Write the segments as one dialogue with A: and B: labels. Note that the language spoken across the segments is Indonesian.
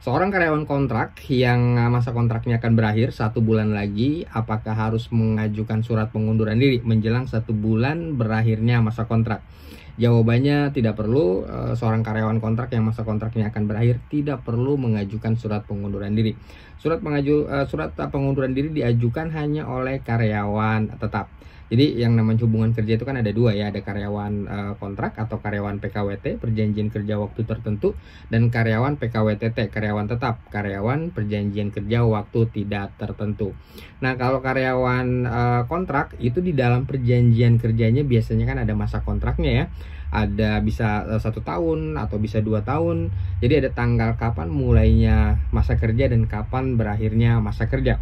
A: Seorang karyawan kontrak yang masa kontraknya akan berakhir 1 bulan lagi, apakah harus mengajukan surat pengunduran diri menjelang 1 bulan berakhirnya masa kontrak? Jawabannya tidak perlu. Seorang karyawan kontrak yang masa kontraknya akan berakhir tidak perlu mengajukan surat pengunduran diri. Surat pengunduran diri diajukan hanya oleh karyawan tetap. Jadi yang namanya hubungan kerja itu kan ada dua ya, ada karyawan kontrak atau karyawan PKWT, perjanjian kerja waktu tertentu, dan karyawan PKWTT, karyawan tetap, karyawan perjanjian kerja waktu tidak tertentu. Nah, kalau karyawan kontrak itu di dalam perjanjian kerjanya biasanya kan ada masa kontraknya ya, ada bisa 1 tahun atau bisa 2 tahun. Jadi ada tanggal kapan mulainya masa kerja dan kapan berakhirnya masa kerja.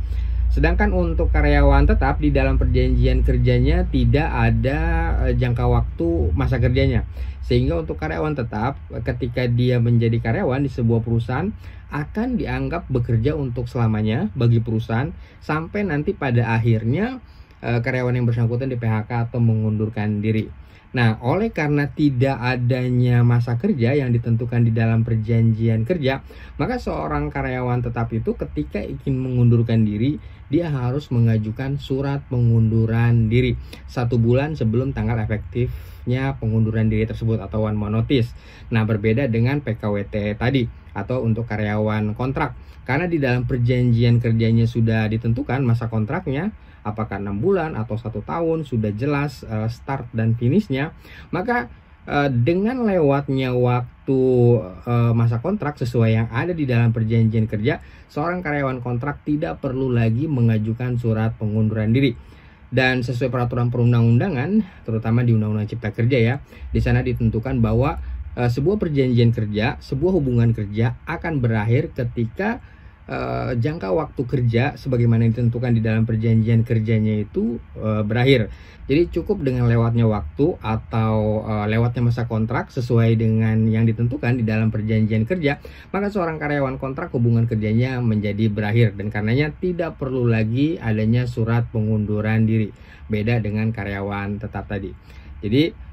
A: Sedangkan untuk karyawan tetap di dalam perjanjian kerjanya tidak ada jangka waktu masa kerjanya. Sehingga untuk karyawan tetap ketika dia menjadi karyawan di sebuah perusahaan akan dianggap bekerja untuk selamanya bagi perusahaan sampai nanti pada akhirnya karyawan yang bersangkutan di PHK atau mengundurkan diri. Nah, oleh karena tidak adanya masa kerja yang ditentukan di dalam perjanjian kerja, maka seorang karyawan tetap itu ketika ingin mengundurkan diri, dia harus mengajukan surat pengunduran diri 1 bulan sebelum tanggal efektifnya pengunduran diri tersebut atau one month notice. Nah, berbeda dengan PKWT tadi atau untuk karyawan kontrak. Karena di dalam perjanjian kerjanya sudah ditentukan masa kontraknya, apakah 6 bulan atau 1 tahun, sudah jelas start dan finishnya, maka dengan lewatnya waktu masa kontrak sesuai yang ada di dalam perjanjian kerja, seorang karyawan kontrak tidak perlu lagi mengajukan surat pengunduran diri. Dan sesuai peraturan perundang-undangan, terutama di Undang-Undang Cipta Kerja ya, di sana ditentukan bahwa sebuah perjanjian kerja, sebuah hubungan kerja akan berakhir ketika jangka waktu kerja sebagaimana ditentukan di dalam perjanjian kerjanya itu berakhir. Jadi cukup dengan lewatnya waktu atau lewatnya masa kontrak sesuai dengan yang ditentukan di dalam perjanjian kerja, maka seorang karyawan kontrak hubungan kerjanya menjadi berakhir dan karenanya tidak perlu lagi adanya surat pengunduran diri. Beda dengan karyawan tetap tadi. Jadi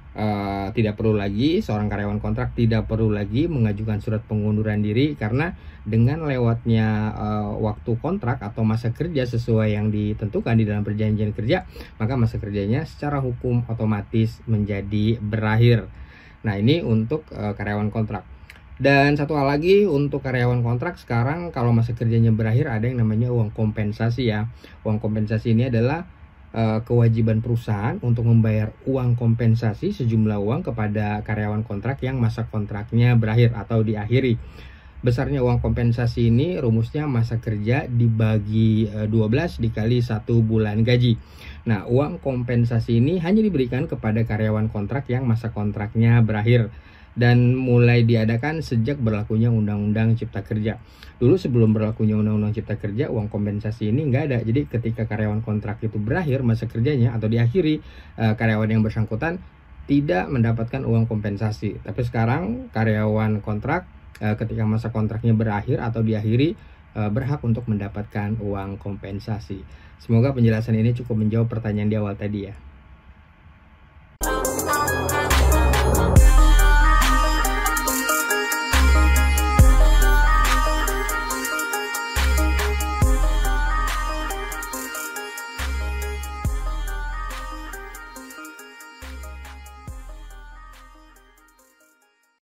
A: tidak perlu lagi, seorang karyawan kontrak tidak perlu lagi mengajukan surat pengunduran diri karena dengan lewatnya waktu kontrak atau masa kerja sesuai yang ditentukan di dalam perjanjian kerja, maka masa kerjanya secara hukum otomatis menjadi berakhir. Nah, ini untuk karyawan kontrak. Dan satu hal lagi untuk karyawan kontrak, sekarang kalau masa kerjanya berakhir ada yang namanya uang kompensasi ya. Uang kompensasi ini adalah kewajiban perusahaan untuk membayar uang kompensasi sejumlah uang kepada karyawan kontrak yang masa kontraknya berakhir atau diakhiri. Besarnya uang kompensasi ini rumusnya masa kerja dibagi 12 dikali 1 bulan gaji. Nah, uang kompensasi ini hanya diberikan kepada karyawan kontrak yang masa kontraknya berakhir dan mulai diadakan sejak berlakunya Undang-Undang Cipta Kerja. Dulu sebelum berlakunya Undang-Undang Cipta Kerja, uang kompensasi ini nggak ada. Jadi ketika karyawan kontrak itu berakhir masa kerjanya atau diakhiri, karyawan yang bersangkutan tidak mendapatkan uang kompensasi. Tapi sekarang karyawan kontrak ketika masa kontraknya berakhir atau diakhiri berhak untuk mendapatkan uang kompensasi. Semoga penjelasan ini cukup menjawab pertanyaan di awal tadi ya.